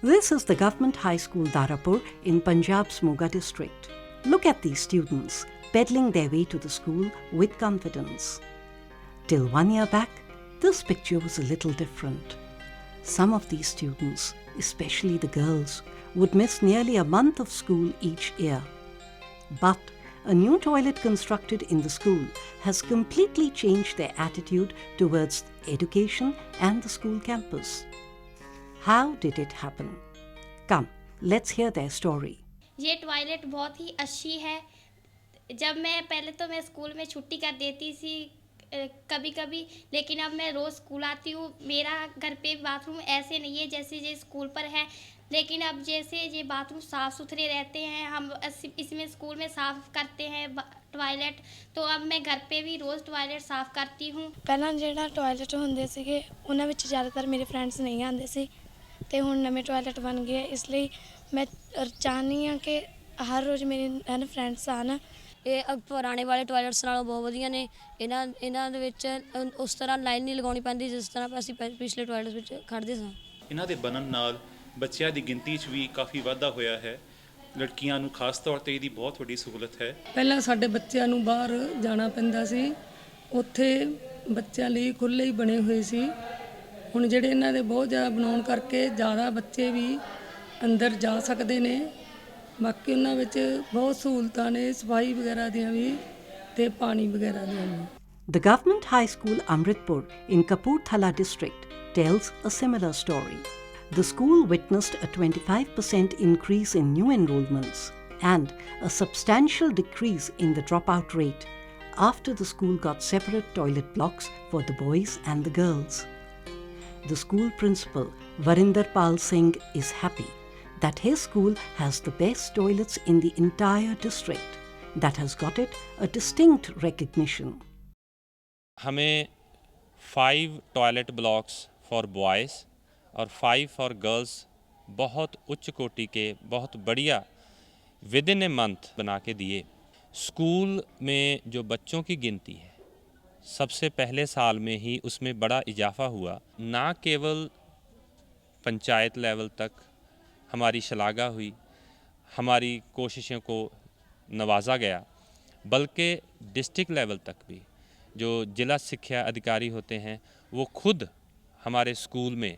This is the Government High School Darapur in Punjab's Moga district. Look at these students peddling their way to the school with confidence. Till 1 year back, this picture was a little different. Some of these students, especially the girls, would miss nearly a month of school each year. But a new toilet constructed in the school has completely changed their attitude towards education and the school campus. How did it happen? Come, let's hear their story. ये toilet बहुत ही अच्छी है। जब मैं पहले तो मैं school में छुट्टी कर देती थी कभी कभी, लेकिन अब मैं रोज़ स्कूल आती हूँ। मेरा घर पे बाथरूम ऐसे नहीं है जैसे स्कूल पर है, लेकिन अब जैसे ये बाथरूम साफ़ सुथरे रहते हैं, हम इसमें स्कूल में साफ़ करते हैं टॉयलेट, तो अब मैं घर पे भी रोज़ टॉयलेट साफ़ करती हूँ। ਪਹਿਲਾਂ ਜਿਹੜਾ ਟਾਇਲਟ ਹੁੰਦੇ ਸੀਗੇ ਉਹਨਾਂ ਵਿੱਚ ਜ਼ਿਆਦਾਤਰ ਮੇਰੇ ਫਰੈਂਡਸ ਨਹੀਂ ਆਉਂਦੇ ਸੀ ਤੇ ਹੁਣ ਨਵੇਂ ਟਾਇਲਟ ਬਣ ਗਏ, ਇਸ ਲਈ ਮੈਂ ਚਾਹੁੰਦੀ ਹਾਂ ਕਿ ਹਰ ਰੋਜ਼ ਮੇਰੇ ਫਰੈਂਡਸ ਆਉਣ। ਇਹ ਪੁਰਾਣੇ ਵਾਲੇ ਟਾਇਲਟਸ ਨਾਲੋਂ ਬਹੁਤ ਵਧੀਆ ਨੇ। ਇਹਨਾਂ ਦੇ ਵਿੱਚ ਉਸ ਤਰ੍ਹਾਂ ਲਾਈਨ ਨਹੀਂ ਲਗਾਉਣੀ ਪੈਂਦੀ ਜਿਸ ਤਰ੍ਹਾਂ ਅਸੀਂ ਪਿਛਲੇ ਟਾਇਲਟਸ ਵਿੱਚ ਖੜ੍ਹਦੇ ਸਾਂ। ਇਹਨਾਂ ਦੇ ਬਣਨ ਨਾਲ ਬੱਚਿਆਂ ਦੀ ਗਿਣਤੀ 'ਚ ਵੀ ਕਾਫੀ ਵਾਧਾ ਹੋਇਆ ਹੈ। ਲੜਕੀਆਂ ਨੂੰ ਖਾਸ ਤੌਰ 'ਤੇ ਇਹਦੀ ਬਹੁਤ ਵੱਡੀ ਸਹੂਲਤ ਹੈ। ਪਹਿਲਾਂ ਸਾਡੇ ਬੱਚਿਆਂ ਨੂੰ ਬਾਹਰ ਜਾਣਾ ਪੈਂਦਾ ਸੀ, ਉੱਥੇ ਬੱਚਿਆਂ ਲਈ ਖੁੱਲ੍ਹੇ ਹੀ ਬਣੇ ਹੋਏ ਸੀ। ਹੁਣ ਜਿਹੜੇ ਇਹਨਾਂ ਦੇ ਬਹੁਤ ਜ਼ਿਆਦਾ ਬਣਾਉਣ ਕਰਕੇ ਜ਼ਿਆਦਾ ਬੱਚੇ ਵੀ ਅੰਦਰ ਜਾ ਸਕਦੇ ਨੇ। ਬਾਕੀ ਉਹਨਾਂ ਵਿੱਚ ਬਹੁਤ ਸਹੂਲਤਾਂ ਨੇ, ਸਫਾਈ ਵਗੈਰਾ ਦੀਆਂ ਵੀ ਤੇ ਪਾਣੀ ਵਗੈਰਾ ਦੀਆਂ ਵੀ। The Government High School Amritpur in Kapurthala district tells a similar story. The school witnessed a 25% increase in new enrollments and a substantial decrease in the dropout rate after the school got separate toilet blocks for the boys and the girls. The school principal, Varinder Pal Singh, is happy that his school has the best toilets in the entire district that has got it a distinct recognition. हमें 5 toilet blocks for boys और 5 for girls बहुत उच्च कोटि के, बहुत बढ़िया with in a month बना के दिए। स्कूल में जो बच्चों की गिनती है सबसे पहले साल में ही उसमें बड़ा इजाफा हुआ। ना केवल पंचायत लेवल तक हमारी शलाघा हुई, हमारी कोशिशों को नवाजा गया, बल्कि डिस्ट्रिक्ट लेवल तक भी जो जिला शिक्षा अधिकारी होते हैं वो खुद हमारे स्कूल में,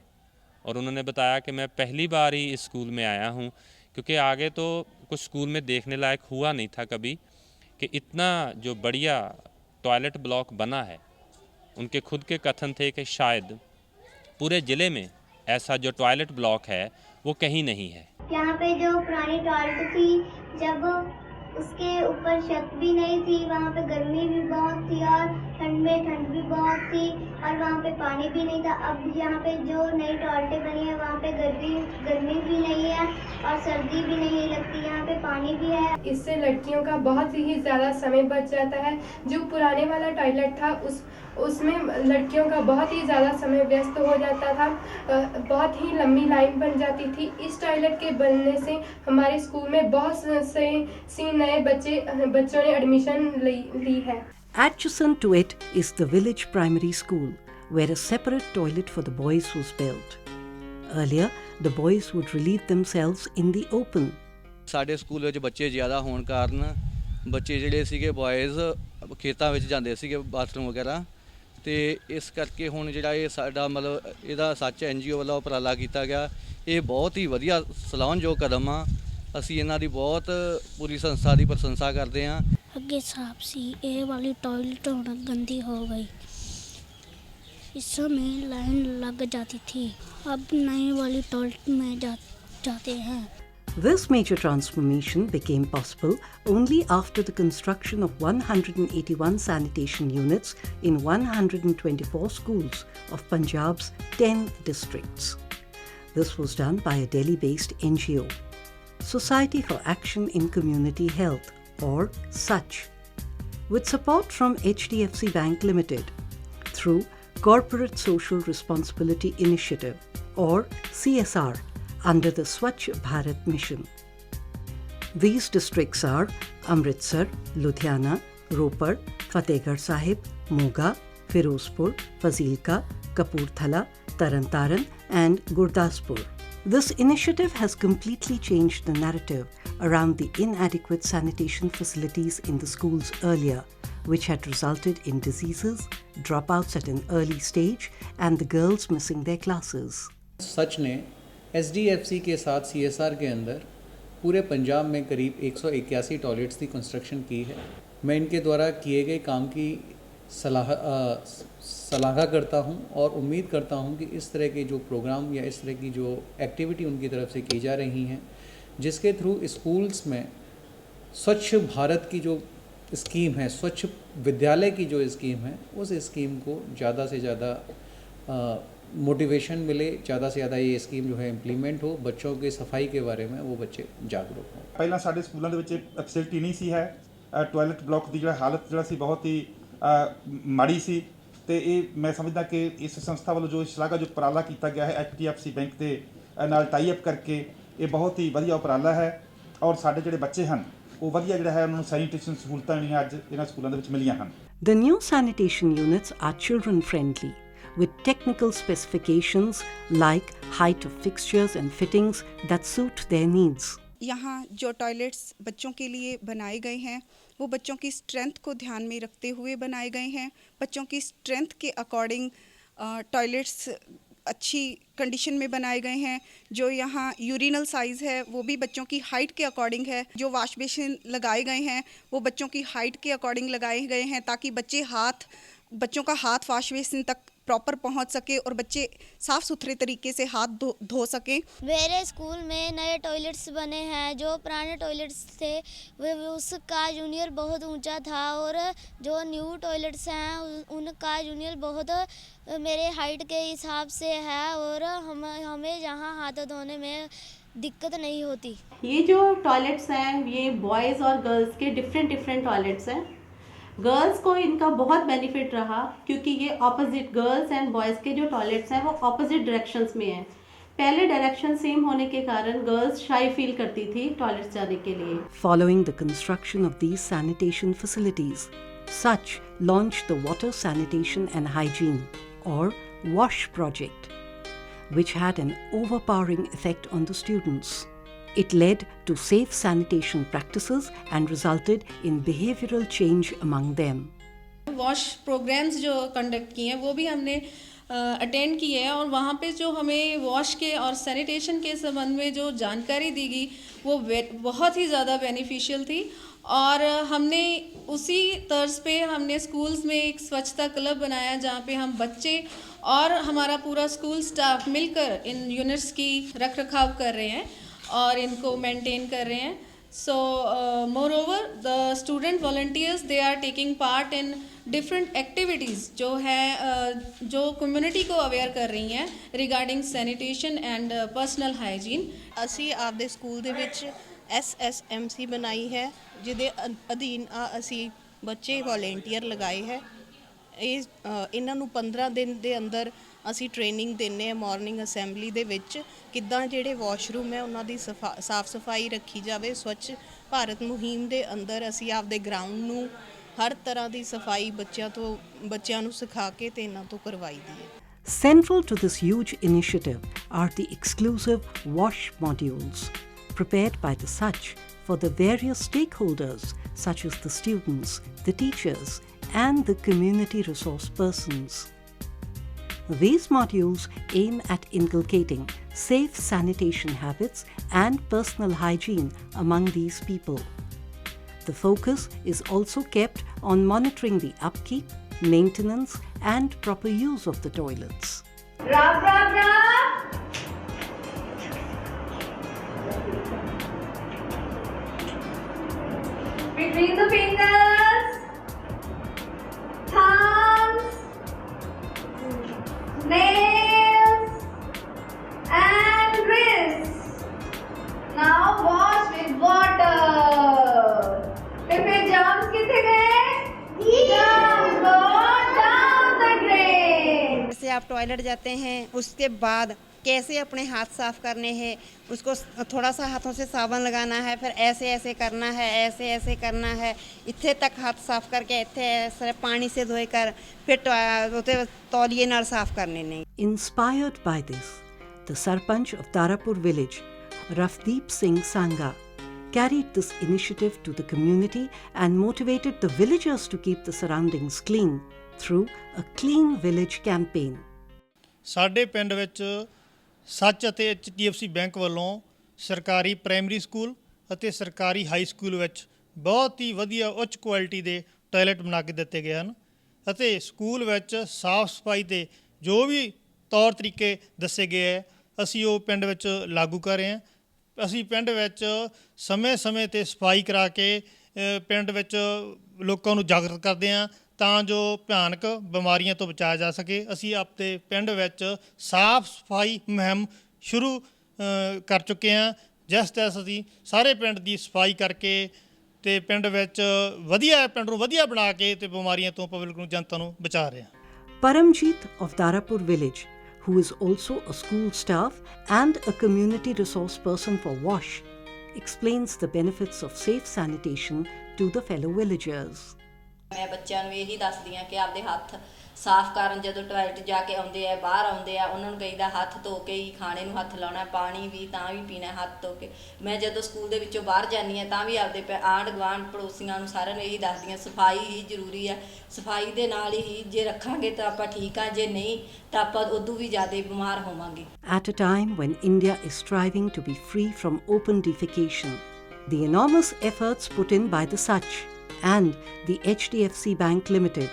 और उन्होंने बताया कि मैं पहली बार ही इस स्कूल में आया हूँ, क्योंकि आगे तो कुछ स्कूल में देखने लायक हुआ नहीं था कभी कि इतना जो बढ़िया टॉयलेट ब्लॉक बना है। उनके खुद के कथन थे कि शायद पूरे ज़िले में ऐसा जो टॉयलेट ब्लॉक है वो कहीं नहीं है। यहाँ पे जो पुरानी टॉयलेट थी, जब उसके ऊपर छत भी नहीं थी, वहाँ पे गर्मी भी बहुत थी और ठंड में ठंड भी बहुत थी और वहाँ पे पानी भी नहीं था। अब यहाँ पे जो नई टॉयलेटें बनी है वहाँ पे गर्मी भी नहीं है और सर्दी भी नहीं लगती, यहाँ पे पानी भी है। इससे लड़कियों का बहुत ही ज़्यादा समय बच जाता है। जो पुराने वाला टॉयलेट था उसमें लड़कियों का बहुत ही ज़्यादा समय व्यस्त हो जाता था, बहुत ही लंबी लाइन बन जाती थी। इस टॉयलेट के बनने से हमारे स्कूल में बहुत से नए बच्चों ने एडमिशन ली है। Adjacent to it is the village primary school, where a separate toilet for the boys was built. Earlier, the boys would relieve themselves in the open. ਸਾਡੇ ਸਕੂਲ ਵਿੱਚ ਬੱਚੇ ਜ਼ਿਆਦਾ ਹੋਣ ਕਾਰਨ ਬੱਚੇ ਜਿਹੜੇ ਸੀਗੇ ਬॉयਜ਼ ਖੇਤਾਂ ਵਿੱਚ ਜਾਂਦੇ ਸੀਗੇ ਬਾਥਰੂਮ ਵਗੈਰਾ, ਤੇ ਇਸ ਕਰਕੇ ਹੁਣ ਜਿਹੜਾ ਇਹ ਸਾਡਾ ਮਤਲਬ ਇਹਦਾ ਸੱਚ NGO ਵੱਲੋਂ ਉਪਰਾਲਾ ਕੀਤਾ ਗਿਆ, ਇਹ ਬਹੁਤ ਹੀ ਵਧੀਆ ਸਲਾਹੁਣਯੋਗ ਕਦਮ ਆ। ਅਸੀਂ ਇਹਨਾਂ ਦੀ ਬਹੁਤ ਪੂਰੀ ਸੰਸਥਾ ਦੀ ਪ੍ਰਸ਼ੰਸਾ ਕਰਦੇ ਹਾਂ। ਅੱਗੇ ਸਾਫ ਸੀ, ਇਹ ਵਾਲੀ ਟਾਇਲਟ ਹੁਣ ਗੰਦੀ ਹੋ गई। इस समय लाइन लग जाती थी, अब नई वाली टॉयलेट में जाते हैं। This major transformation became possible only after the construction of 181 sanitation units in 124 schools of Punjab's 10 districts. This was done by a Delhi-based NGO, Society for Action in Community Health, or SACH, with support from HDFC Bank Limited through Corporate Social Responsibility Initiative, or CSR, under the Swachh Bharat Mission. These districts are Amritsar, Ludhiana, Ropar, Fatehgarh Sahib, Moga, Firozpur, Fazilka, Kapurthala, Taran Taran and Gurdaspur. This initiative has completely changed the narrative around the inadequate sanitation facilities in the schools earlier, which had resulted in diseases, dropouts at an early stage, and the girls missing their classes. सच ने SDFC के साथ CSR के अंदर पूरे पंजाब में करीब 181 toilets की construction की है। मैं इनके द्वारा किए गए काम की सलाह करता हूं और उम्मीद करता हूं कि इस तरह के जो प्रोग्राम या इस तरह की जो एक्टिविटी उनकी तरफ से की जा रही हैं, जिसके थ्रू स्कूल्स में स्वच्छ भारत की जो स्कीम है, स्वच्छ विद्यालय की जो स्कीम है, उस स्कीम को ज़्यादा से ज़्यादा मोटिवेशन मिले, ज़्यादा से ज़्यादा ये स्कीम जो है इंप्लीमेंट हो, बच्चों की सफाई के बारे में वो बच्चे जागरूक हों। ਪਹਿਲਾਂ ਸਾਡੇ ਸਕੂਲਾਂ ਦੇ ਵਿੱਚ ਫੈਸਿਲਿਟੀ ਨਹੀਂ ਸੀ ਹੈ, ਟਾਇਲਟ ਬਲਾਕ ਦੀ ਜਿਹੜਾ ਹਾਲਤ ਜਿਹੜਾ ਸੀ ਬਹੁਤ ਹੀ ਮਾੜੀ ਸੀ, ਤੇ ਇਹ ਮੈਂ ਸਮਝਦਾ ਕਿ ਇਸ ਸੰਸਥਾ ਵੱਲੋਂ ਜੋ ਸ਼ਲਾਘਾਯੋਗ ਉਪਰਾਲਾ ਕੀਤਾ ਗਿਆ ਹੈ HDFC ਬੈਂਕ ਦੇ ਨਾਲ ਟਾਈ ਅਪ ਕਰਕੇ, ਇਹ ਬਹੁਤ ਹੀ ਵਧੀਆ ਉਪਰਾਲਾ ਹੈ ਔਰ ਸਾਡੇ ਜਿਹੜੇ ਬੱਚੇ ਹਨ ਉਹ ਵਧੀਆ ਜਿਹੜਾ ਹੈ ਉਹਨਾਂ ਨੂੰ ਸੈਨੀਟੇਸ਼ਨ ਸਹੂਲਤਾਂ ਜਿਹੜੀਆਂ ਅੱਜ ਇਹਨਾਂ ਸਕੂਲਾਂ ਦੇ ਵਿੱਚ ਮਿਲੀਆਂ ਹਨ। The new sanitation units are children friendly, with technical specifications like height of fixtures and fittings that suit their needs. यहाँ जो टॉयलेट्स बच्चों के लिए बनाए गए हैं वो बच्चों की स्ट्रेंथ को ध्यान में रखते हुए बनाए गए हैं। बच्चों की स्ट्रेंथ के अकॉर्डिंग टॉयलेट्स अच्छी कंडीशन में बनाए गए हैं। जो यहाँ यूरिनल साइज़ है वो भी बच्चों की हाइट के अकॉर्डिंग है। जो वॉश बेसिन लगाए गए हैं वो बच्चों की हाइट के अकॉर्डिंग लगाए गए हैं, ताकि बच्चों का हाथ वॉश बेसिन तक प्रॉपर पहुंच सके और बच्चे साफ़ सुथरे तरीके से हाथ धो सकें। मेरे स्कूल में नए टॉयलेट्स बने हैं। जो पुराने टॉयलेट्स थे उसका जूनियर बहुत ऊंचा था, और जो न्यू टॉयलेट्स हैं उनका जूनियर बहुत मेरे हाइट के हिसाब से है, और हमें जहाँ हाथ धोने में दिक्कत नहीं होती। ये जो टॉयलेट्स हैं ये बॉयज़ और गर्ल्स के डिफरेंट टॉयलेट्स हैं। गर्ल्स को इनका बहुत बेनिफिट रहा, क्योंकि ये ऑपोजिट गर्ल्स एंड बॉयज़ के जो टॉयलेट्स हैं वो ऑपोजिट डायरेक्शंस में हैं। पहले डायरेक्शन सेम होने के कारण गर्ल्स शाई फील करती थी टॉयलेट्स जाने के लिए। Following the construction of these sanitation facilities, Such launched the Water Sanitation and Hygiene, or WASH project, which had an overpowering effect on the students. It led to safe sanitation practices and resulted in behavioral change among them. Wash programmes जो conduct किए हैं वो भी हमने attend किए हैं, और वहाँ पे जो हमें वॉश के और सैनिटेशन के संबंध में जो जानकारी दी गई वो बहुत ही ज़्यादा बेनिफिशियल थी। और हमने उसी तर्ज पे हमने स्कूल्स में एक स्वच्छता क्लब बनाया, जहाँ पे हम बच्चे और हमारा पूरा स्कूल स्टाफ मिलकर इन यूनिट्स की रख रखाव कर रहे हैं और इनको मेंटेन कर रहे हैं। So moreover the student volunteers, they are taking part in different activities जो है जो community को aware कर रही हैं regarding sanitation and personal hygiene। ਅਸੀਂ ਆਪਦੇ ਸਕੂਲ ਦੇ ਵਿੱਚ SSMC ਬਣਾਈ ਹੈ, ਜਿਹਦੇ ਅਧੀਨ ਅਸੀਂ ਬੱਚੇ ਵੋਲੰਟੀਅਰ ਲਗਾਏ ਹੈ। ਇਹਨਾਂ ਨੂੰ 15 ਦਿਨ ਦੇ ਅੰਦਰ ਅਸੀਂ ਟ੍ਰੇਨਿੰਗ ਦਿੰਦੇ ਹਾਂ ਮਾਰਨਿੰਗ ਅਸੈਂਬਲੀ ਦੇ ਵਿੱਚ, ਕਿੱਦਾਂ ਜਿਹੜੇ ਵਾਸ਼ਰੂਮ ਹੈ ਉਹਨਾਂ ਦੀ ਸਾਫ਼ ਸਫਾਈ ਰੱਖੀ ਜਾਵੇ। ਸਵੱਛ ਭਾਰਤ ਮੁਹਿੰਮ ਦੇ ਅੰਦਰ ਅਸੀਂ ਆਪਦੇ ਗਰਾਊਂਡ ਨੂੰ ਹਰ ਤਰ੍ਹਾਂ ਦੀ ਸਫਾਈ ਬੱਚਿਆਂ ਨੂੰ ਸਿਖਾ ਕੇ ਤੇ ਇਹਨਾਂ ਤੋਂ ਕਰਵਾਈ ਦੀ ਹੈ। Central to this huge initiative are the exclusive WASH modules prepared by the Such for the various stakeholders such as the students, the teachers, and the community resource persons. These modules aim at inculcating safe sanitation habits and personal hygiene among these people. The focus is also kept on monitoring the upkeep, maintenance, and proper use of the toilets. Rub, rub, rub. Between the fingers, thumbs, nails, and wrists. Now wash with water. फिर germs कितने गए? Germs go down the drain. जैसे आप toilet जाते हैं उसके बाद कैसे अपने हाथ साफ़ करने हैं, उसको थोड़ा सा हाथों से साबुन लगाना है, फिर ऐसे ऐसे करना है, ऐसे ऐसे करना है, इत्थे तक हाथ साफ़ करके इत्थे ऐसे पानी से धोकर फिर तौलिए नाल साफ़ करने नहीं। Inspired by this, the Sarpanch of Tarapur village, Rafdeep Singh Sangha, carried this initiative to the community and motivated the villagers to keep the surroundings clean through a Clean Village campaign. ਸਾਡੇ ਪਿੰਡ ਵਿੱਚ ਸੱਚ ਅਤੇ HDFC bank ਵੱਲੋਂ ਸਰਕਾਰੀ primary school ਅਤੇ ਸਰਕਾਰੀ high school ਵਿੱਚ ਬਹੁਤ ਹੀ ਵਧੀਆ ਉੱਚ ਕੁਆਲਿਟੀ ਦੇ ਟਾਇਲਟ ਬਣਾ ਕੇ ਦਿੱਤੇ ਗਏ ਹਨ ਅਤੇ ਸਕੂਲ ਵਿੱਚ ਸਾਫ਼ ਸਫਾਈ ਦੇ ਜੋ ਵੀ ਤੌਰ ਤਰੀਕੇ ਦੱਸੇ ਗਏ ਹੈ ਅਸੀਂ ਉਹ ਪਿੰਡ ਵਿੱਚ ਲਾਗੂ ਕਰ ਰਹੇ ਹਾਂ। ਅਸੀਂ ਪਿੰਡ ਵਿੱਚ ਸਮੇਂ-ਸਮੇਂ 'ਤੇ ਸਫਾਈ ਕਰਾ ਕੇ ਪਿੰਡ ਵਿੱਚ ਲੋਕਾਂ ਨੂੰ ਜਾਗਰੂਕ ਕਰਦੇ ਹਾਂ ਤਾਂ ਜੋ ਭਿਆਨਕ ਬਿਮਾਰੀਆਂ ਤੋਂ ਬਚਾਇਆ ਜਾ ਸਕੇ। ਅਸੀਂ ਆਪਣੇ ਪਿੰਡ ਵਿੱਚ ਸਾਫ਼ ਸਫਾਈ ਮੁਹਿੰਮ ਸ਼ੁਰੂ ਕਰ ਚੁੱਕੇ ਹਾਂ ਜਿਸ ਤਹਿਤ ਅਸੀਂ ਸਾਰੇ ਪਿੰਡ ਦੀ ਸਫਾਈ ਕਰਕੇ ਤੇ ਪਿੰਡ ਵਿੱਚ ਪਿੰਡ ਨੂੰ ਵਧੀਆ ਬਣਾ ਕੇ ਤੇ ਬਿਮਾਰੀਆਂ ਤੋਂ ਪਬਲਿਕ ਨੂੰ ਜਨਤਾ ਨੂੰ ਬਚਾ ਰਹੇ ਹਾਂ। Paramjeet of Tarapur village, who is also a school staff and a community resource person for WASH, explains the benefits of safe sanitation to the fellow villagers. ਮੈਂ ਬੱਚਿਆਂ ਨੂੰ ਇਹੀ ਦੱਸਦੀ ਹਾਂ ਕਿ ਆਪਦੇ ਹੱਥ ਸਾਫ਼ ਕਰਨ, ਜਦੋਂ ਟਾਇਲਟ ਜਾ ਕੇ ਆਉਂਦੇ ਆ ਬਾਹਰ ਆਉਂਦੇ ਆ ਉਹਨਾਂ ਨੂੰ ਕਹੀਦਾ ਹੱਥ ਧੋ ਕੇ ਹੀ ਖਾਣੇ ਨੂੰ ਹੱਥ ਲਾਉਣਾ, ਪਾਣੀ ਵੀ ਤਾਂ ਵੀ ਪੀਣਾ ਹੱਥ ਧੋ ਕੇ। ਮੈਂ ਜਦੋਂ ਸਕੂਲ ਦੇ ਵਿੱਚੋਂ ਬਾਹਰ ਜਾਂਦੀ ਹਾਂ ਤਾਂ ਵੀ ਆਪਦੇ ਆਂਢ ਗੁਆਂਢ ਪੜੋਸੀਆਂ ਨੂੰ ਸਾਰਿਆਂ ਨੂੰ ਇਹੀ ਦੱਸਦੀ ਹਾਂ ਸਫਾਈ ਹੀ ਜ਼ਰੂਰੀ ਹੈ। ਸਫਾਈ ਦੇ ਨਾਲ ਹੀ ਜੇ ਰੱਖਾਂਗੇ ਤਾਂ ਆਪਾਂ ਠੀਕ ਹਾਂ, ਜੇ ਨਹੀਂ ਤਾਂ ਆਪਾਂ ਉਦੋਂ ਵੀ ਜ਼ਿਆਦਾ ਬਿਮਾਰ ਹੋਵਾਂਗੇ। At a time when India is striving to be free from open defecation, the enormous efforts put in by the Sach and the HDFC Bank Limited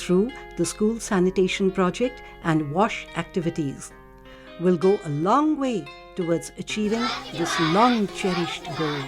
through the school sanitation project and WASH activities will go a long way towards achieving this long cherished goal.